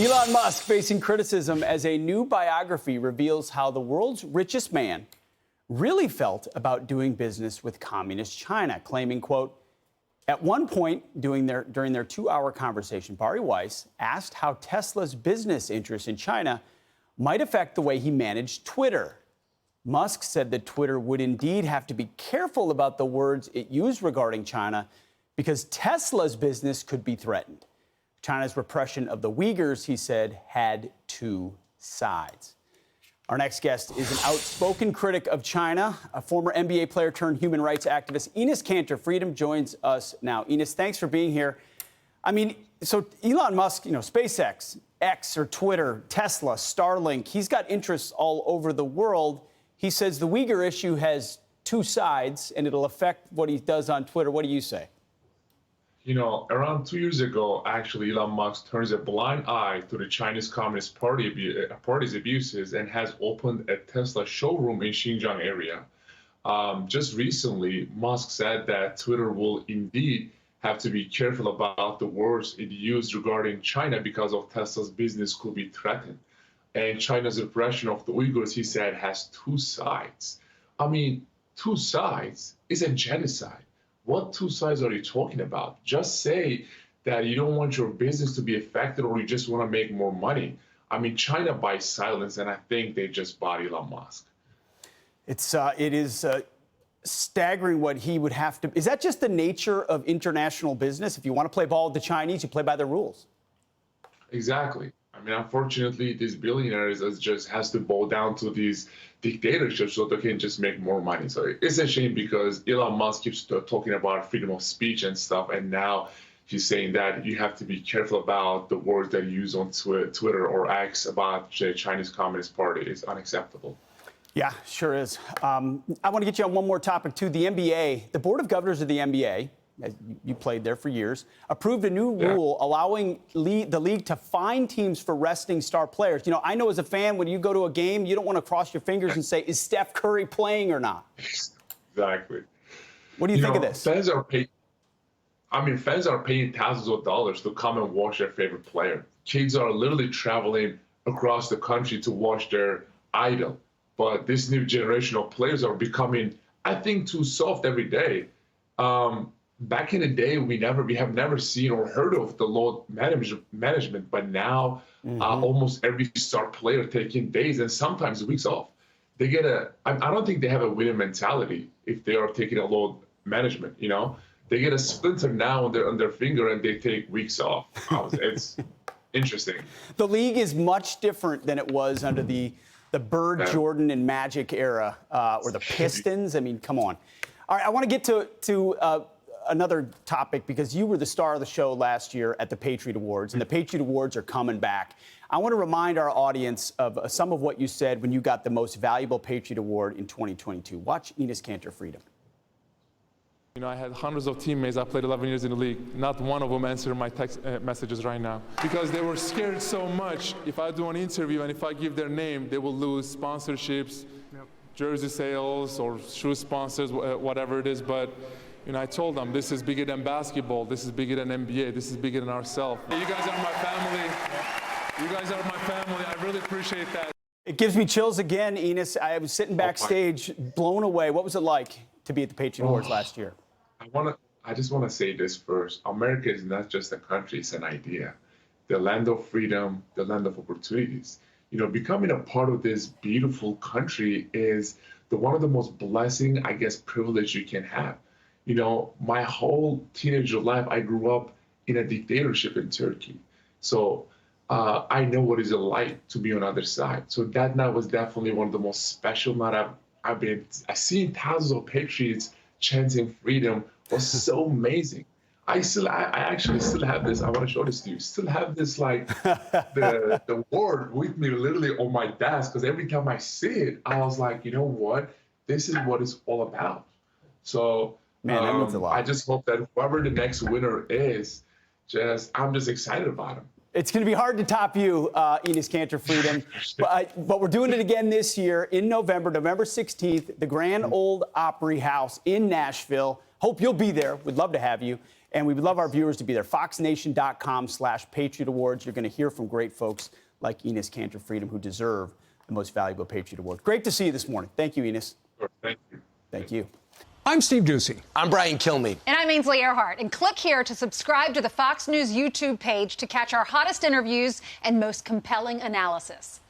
Elon Musk facing criticism as a new biography reveals how the world's richest man really felt about doing business with communist China, claiming, quote, at one point during their 2-hour conversation, Bari Weiss asked how Tesla's business interests in China might affect the way he managed Twitter. Musk said that Twitter would indeed have to be careful about the words it used regarding China because Tesla's business could be threatened. China's repression of the Uyghurs, he said, had two sides. Our next guest is an outspoken critic of China, a former NBA player turned human rights activist. Enes Kanter Freedom joins us now. Enes, thanks for being here. I mean, so Elon Musk, SpaceX, X or Twitter, Tesla, Starlink, he's got interests all over the world. He says the Uyghur issue has two sides and it'll affect what he does on Twitter. What do you say? Around 2 years ago, actually, Elon Musk turns a blind eye to the Chinese Communist Party's abuses and has opened a Tesla showroom in Xinjiang area. Just recently, Musk said that Twitter will indeed have to be careful about the words it used regarding China because of Tesla's business could be threatened. And China's repression of the Uyghurs, he said, has two sides. I mean, two sides is a genocide. What two sides are you talking about? Just say that you don't want your business to be affected or you just want to make more money. I mean, China buys silence, and I think they just bought Elon Musk. It is staggering what he would have to. Is that just the nature of international business? If you want to play ball with the Chinese, you play by the rules. Exactly. I mean, unfortunately, these billionaires just has to bow down to these dictatorships so they can just make more money. So it's a shame because Elon Musk keeps talking about freedom of speech and stuff, and now he's saying that you have to be careful about the words that you use on Twitter or X about the Chinese Communist Party. Is unacceptable. Yeah, sure is. I want to get you on one more topic, too. The NBA, the Board of Governors of the NBA, you played there for years, approved a new rule allowing the league to fine teams for resting star players. I know as a fan, when you go to a game, you don't want to cross your fingers and say, is Steph Curry playing or not? Exactly. What do you think of this? Fans are paying thousands of dollars to come and watch their favorite player. Kids are literally traveling across the country to watch their idol. But this new generation of players are becoming, I think, too soft every day. Back in the day, we have never seen or heard of the load management, but now almost every star player taking days and sometimes weeks off. They get I don't think they have a winning mentality if they are taking a load management. They get a splinter now on their finger and they take weeks off. It's interesting. The league is much different than it was under the Bird, Jordan, and Magic era, or the Pistons. I mean, come on. All right, I want to get to another topic because you were the star of the show last year at the Patriot Awards, and the Patriot Awards are coming back. I want to remind our audience of some of what you said when you got the Most Valuable Patriot Award in 2022. Watch Enes Kanter Freedom. I had hundreds of teammates. I played 11 years in the league. Not one of them answered my text messages right now because they were scared so much. If I do an interview and if I give their name, they will lose sponsorships, jersey sales, or shoe sponsors, whatever it is. But I told them this is bigger than basketball. This is bigger than NBA. This is bigger than ourselves. You guys are my family. You guys are my family. I really appreciate that. It gives me chills again, Enes. I was sitting backstage, blown away. What was it like to be at the Patriot Awards last year? I just want to say this first. America is not just a country, it's an idea. The land of freedom, the land of opportunities. Becoming a part of this beautiful country is one of the most blessing, privilege you can have. My whole teenager life, I grew up in a dictatorship in Turkey. So I know what it's like to be on the other side. So that night was definitely one of the most special nights I've seen thousands of patriots chanting freedom. Was so amazing. I actually still have this. I want to show this to you. Still have this, like the word with me literally on my desk, because every time I see it, I was like, you know what? This is what it's all about. So man, that means a lot. I just hope that whoever the next winner is, I'm just excited about him. It's going to be hard to top you, Enes Kanter Freedom. But we're doing it again this year in November 16th, the Grand Ole Opry House in Nashville. Hope you'll be there. We'd love to have you. And we would love our viewers to be there. FoxNation.com/Patriot Awards. You're going to hear from great folks like Enes Kanter Freedom, who deserve the most valuable Patriot Award. Great to see you this morning. Thank you, Enes. Thank you. Thank you. I'm Steve Ducey. I'm Brian Kilmeade. And I'm Ainsley Earhart. And click here to subscribe to the Fox News YouTube page to catch our hottest interviews and most compelling analysis.